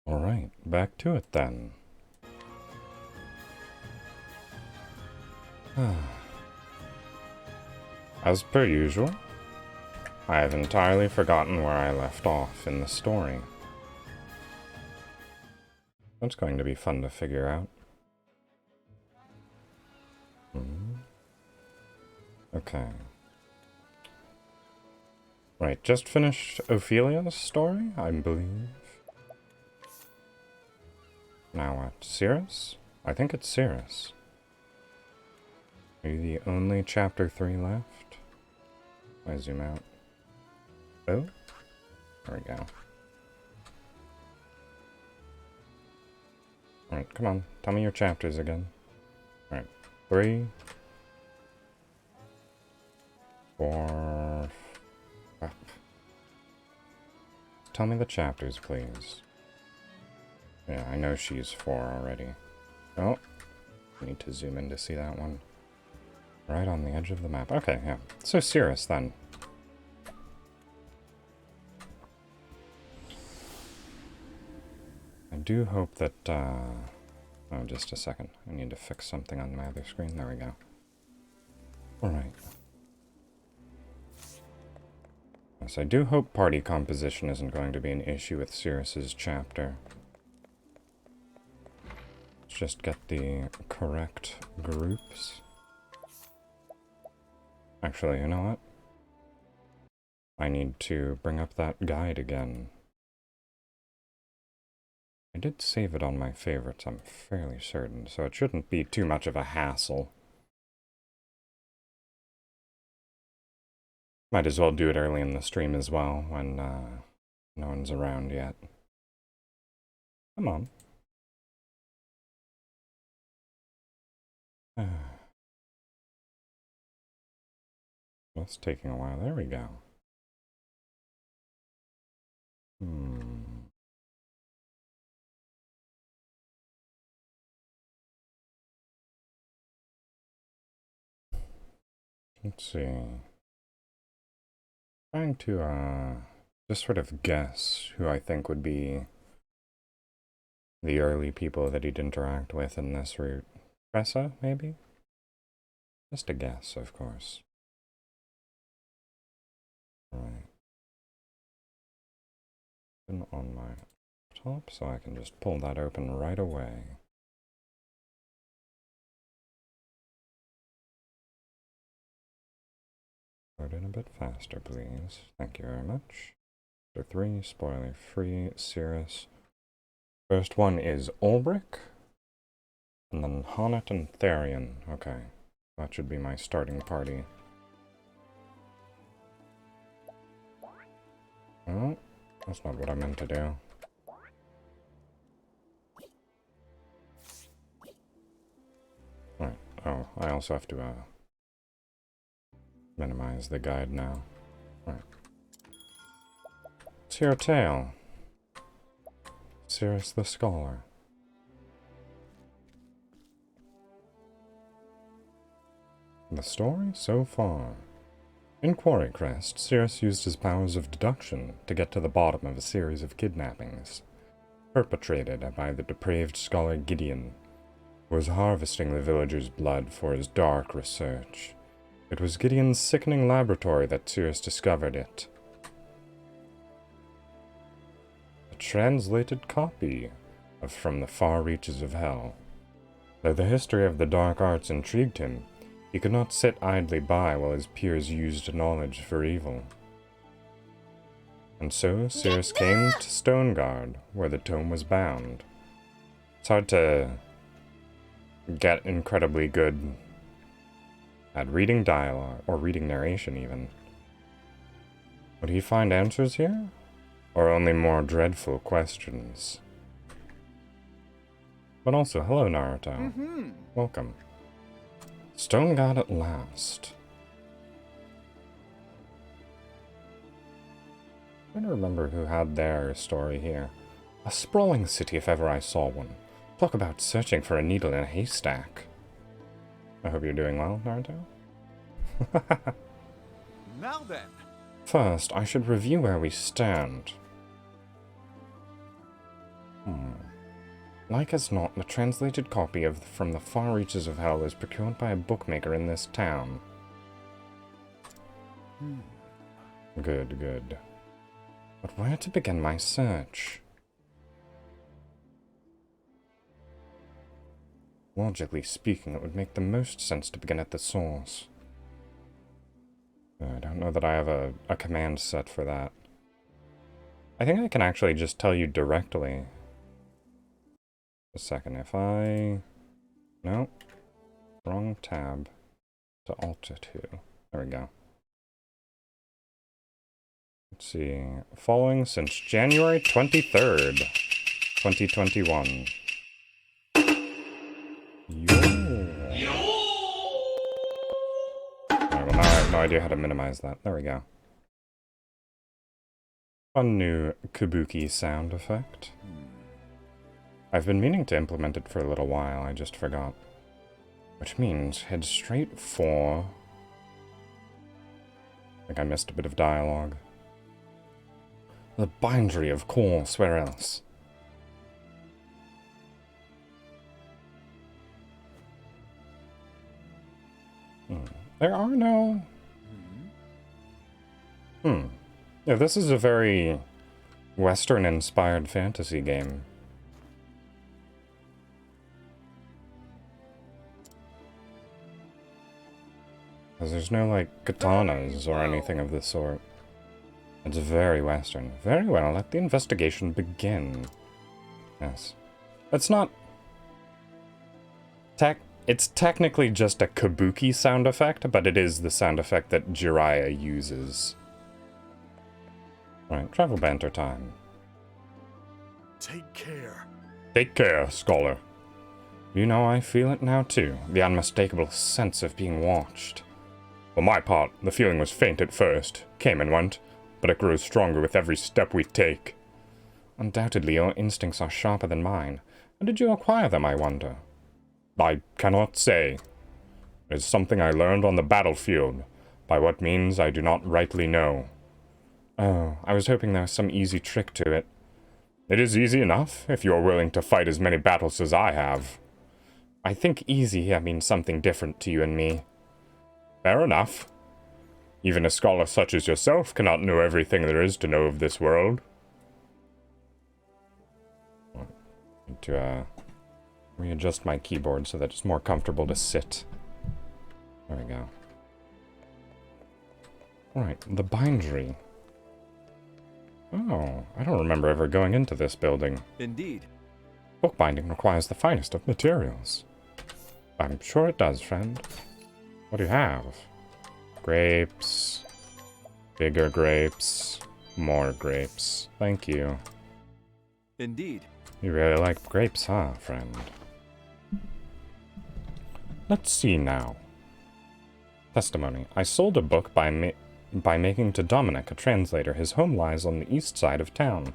Alright, back to it then. As per usual, I have entirely forgotten where I left off in the story. That's going to be fun to figure out. Okay. Right, just finished Ophelia's story, I believe. Now what? Cirrus? I think it's Cirrus. Are you the only chapter 3 left? I zoom out. Oh? There we go. Alright, come on. Tell me your chapters again. Alright. 3, 4... Up. Tell me the chapters, please. Yeah, I know she's 4 already. Oh. Need to zoom in to see that one. Right on the edge of the map. Okay, yeah. So Cirrus, then. I do hope that, oh, just a second. I need to fix something on my other screen. There we go. Alright. Yes, I do hope party composition isn't going to be an issue with Cirrus's chapter. Let's just get the correct groups. Actually, you know what? I need to bring up that guide again. I did save it on my favorites, I'm fairly certain, so it shouldn't be too much of a hassle. Might as well do it early in the stream as well, when no one's around yet. Come on. It's taking a while. There we go. Let's see. Trying to, just sort of guess who I think would be the early people that he'd interact with in this route. Tressa, maybe? Just a guess, of course. Right. Been on my laptop, so I can just pull that open right away. Load in a bit faster, please. Thank you very much. Chapter 3, spoiler-free, Cirrus. First one is Ulrich, and then Honnet and Therion. Okay, that should be my starting party. Oh, that's not what I meant to do. Right, oh, I also have to, minimize the guide now. Right. It's your tale. Cirrus the Scholar. The story so far. In Quarry Crest, Cirrus used his powers of deduction to get to the bottom of a series of kidnappings, perpetrated by the depraved scholar Gideon, who was harvesting the villagers' blood for his dark research. It was Gideon's sickening laboratory that Cirrus discovered it. A translated copy of From the Far Reaches of Hell. Though the history of the dark arts intrigued him, he could not sit idly by while his peers used knowledge for evil. And so Cirrus came to Stoneguard, where the tome was bound. It's hard to get incredibly good at reading dialogue, or reading narration even. Would he find answers here? Or only more dreadful questions? But also, hello Naruto. Welcome. Stone God at last. I don't remember who had their story here. A sprawling city if ever I saw one. Talk about searching for a needle in a haystack. I hope you're doing well, Naruto. Now then. First, I should review where we stand. Like as not, the translated copy of From the Far Reaches of Hell was procured by a bookmaker in this town. Good, good. But where to begin my search? Logically speaking, it would make the most sense to begin at the source. I don't know that I have a command set for that. I think I can actually just tell you directly. A second, if I... No. Wrong tab. To Alt 2. There we go. Let's see. Following since January 23rd, 2021. Yo. Alright, well now I have no idea how to minimize that. There we go. Fun new kabuki sound effect. I've been meaning to implement it for a little while, I just forgot. Which means head straight for... I think I missed a bit of dialogue. The bindery, of course, where else? There are no... Yeah, this is a very Western-inspired fantasy game. Because there's no, like, katanas or anything of the sort. It's very Western. Very well, let the investigation begin. Yes. It's not... It's technically just a kabuki sound effect, but it is the sound effect that Jiraiya uses. Right, travel banter time. Take care. Take care, scholar. You know, I feel it now too, the unmistakable sense of being watched. For my part, the feeling was faint at first, came and went, but it grows stronger with every step we take. Undoubtedly, your instincts are sharper than mine. How did you acquire them, I wonder? I cannot say. It is something I learned on the battlefield. By what means, I do not rightly know. Oh, I was hoping there was some easy trick to it. It is easy enough, if you are willing to fight as many battles as I have. I think easy here means something different to you and me. Fair enough. Even a scholar such as yourself cannot know everything there is to know of this world. I need to, readjust my keyboard so that it's more comfortable to sit. There we go. Alright, the bindery. Oh, I don't remember ever going into this building. Indeed. Bookbinding requires the finest of materials. I'm sure it does, friend. What do you have? Grapes. Bigger grapes. More grapes. Thank you. Indeed. You really like grapes, huh, friend? Let's see now. Testimony. I sold a book by making to Dominic, a translator. His home lies on the east side of town.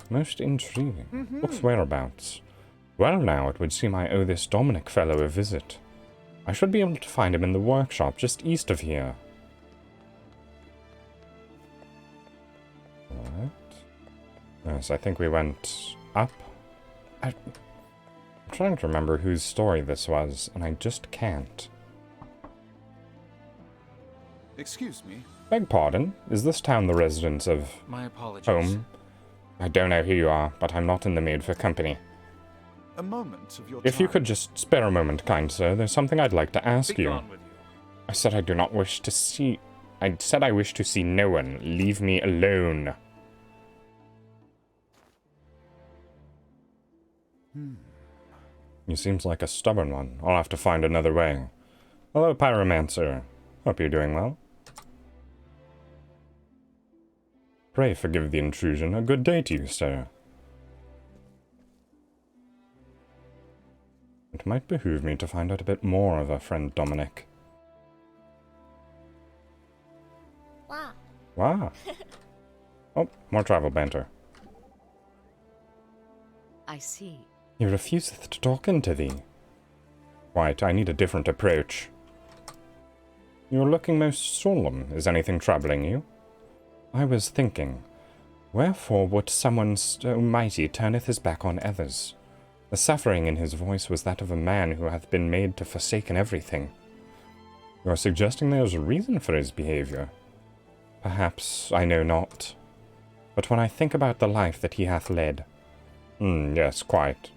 Most intriguing. Book's whereabouts. Well now, it would seem I owe this Dominic fellow a visit. I should be able to find him in the workshop just east of here. Right. Yes, I think we went up. I'm trying to remember whose story this was, and I just can't. Excuse me. Beg pardon, is this town the residence of My apologies. home? I don't know who you are, but I'm not in the mood for company. A moment of your If time. you could just spare a moment, kind sir, there's something I'd like to ask Be you. gone with you. I said I do not wish to see... I said I wish to see no one. Leave me alone. You seems like a stubborn one. I'll have to find another way. Hello, Pyromancer. Hope you're doing well. Pray forgive the intrusion. A good day to you, sir. It might behoove me to find out a bit more of our friend Dominic. Wow. Wow. Oh, more travel banter. I see. He refuseth to talk into thee. Quite, I need a different approach. You're looking most solemn. Is anything troubling you? I was thinking, wherefore would someone so mighty turneth his back on others? The suffering in his voice was that of a man who hath been made to forsaken everything. You are suggesting there is a reason for his behaviour. Perhaps, I know not. But when I think about the life that he hath led... yes, quite.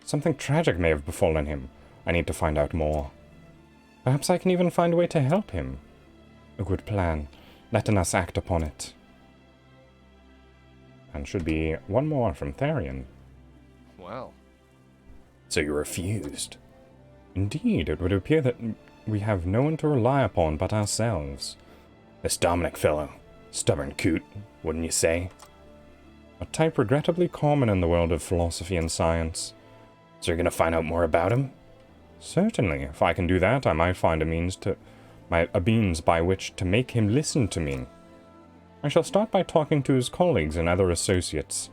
Something tragic may have befallen him. I need to find out more. Perhaps I can even find a way to help him. A good plan. Letting us act upon it. And should be one more from Therian. Well. So you refused? Indeed, it would appear that we have no one to rely upon but ourselves. This Dominic fellow. Stubborn coot, wouldn't you say? A type regrettably common in the world of philosophy and science. So you're gonna find out more about him? Certainly. If I can do that, I might find a means by which to make him listen to me. I shall start by talking to his colleagues and other associates.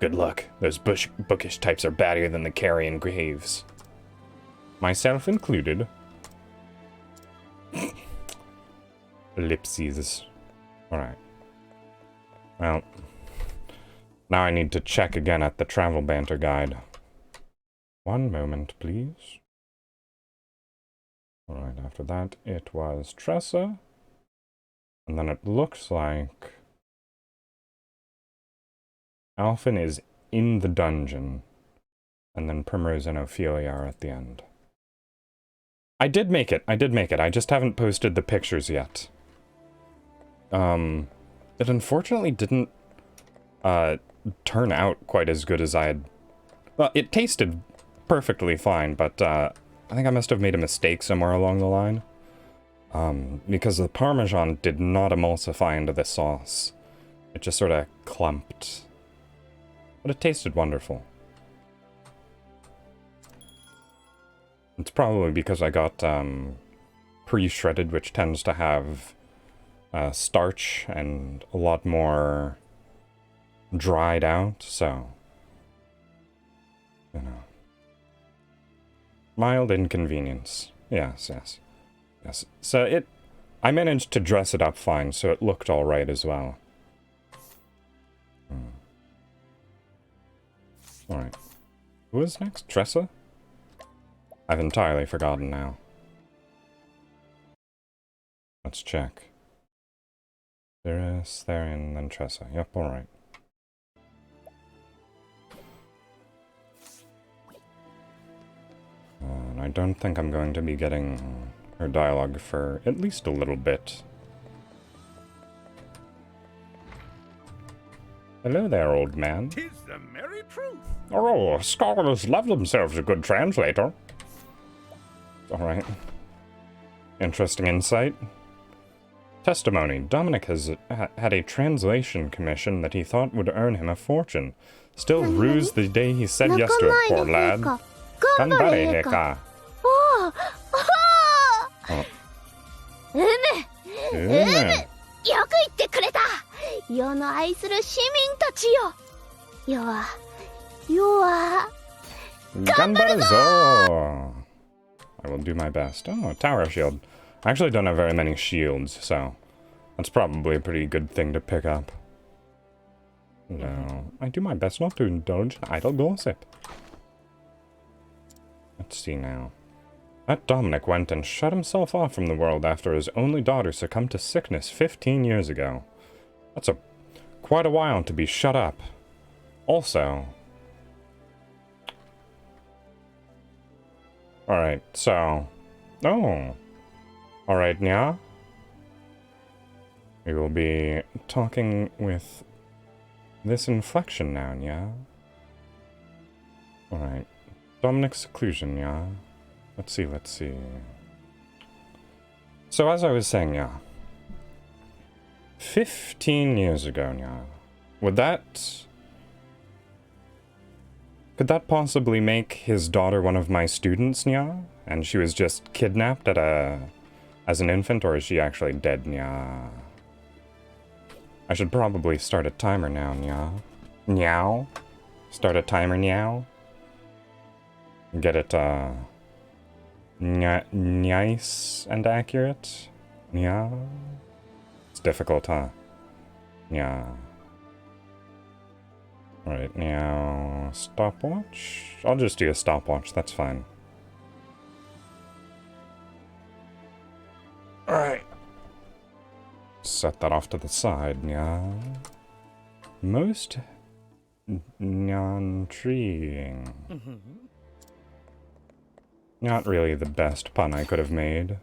Good luck. Those bookish types are battier than the carrion graves. Myself included. Ellipses. Alright. Well, now I need to check again at the travel banter guide. One moment, please. Alright, after that it was Tressa. And then it looks like Alphen is in the dungeon. And then Primrose and Ophelia are at the end. I did make it. I just haven't posted the pictures yet. It unfortunately didn't turn out quite as good as I had... Well, it tasted perfectly fine, but I think I must have made a mistake somewhere along the line. Because the Parmesan did not emulsify into the sauce. It just sort of clumped. But it tasted wonderful. It's probably because I got pre-shredded, which tends to have starch and a lot more dried out, so... You know. Mild inconvenience. Yes. So I managed to dress it up fine, so it looked alright as well. Alright. Who is next? Tressa? I've entirely forgotten now. Let's check. Theris, Therian, then Tressa. Yep, alright. And I don't think I'm going to be getting her dialogue for at least a little bit. Hello there, old man. 'Tis the merry truth. Oh, scholars love themselves a good translator. Alright. Interesting insight. Testimony. Dominic has had a translation commission that he thought would earn him a fortune. Still rused the day he said yes to it, poor lad. Ganbare, Heka. Oh. よく言ってくれた。世の愛する市民たちよ。世は頑張るぞ! I will do my best. Oh, a tower shield. I actually don't have very many shields, so that's probably a pretty good thing to pick up. No, I do my best not to indulge in idle gossip. Let's see now. That Dominic went and shut himself off from the world after his only daughter succumbed to sickness 15 years ago. That's quite a while to be shut up. Also... Alright, so... Oh. Alright, Nya. We will be talking with this inflection now, Nya. Alright. Dominic's seclusion, Nya. Let's see. So as I was saying, Nya. 15 years ago, Nya. Could that possibly make his daughter one of my students, Nya? And she was just kidnapped as an infant, or is she actually dead, Nya? I should probably start a timer now, Nya. Meow? Start a timer, Meow? Get it, nice and accurate? Yeah? It's difficult, huh? Yeah. Alright, now stopwatch? I'll just do a stopwatch, that's fine. Alright. Set that off to the side, yeah. Most intriguing. Not really the best pun I could have made.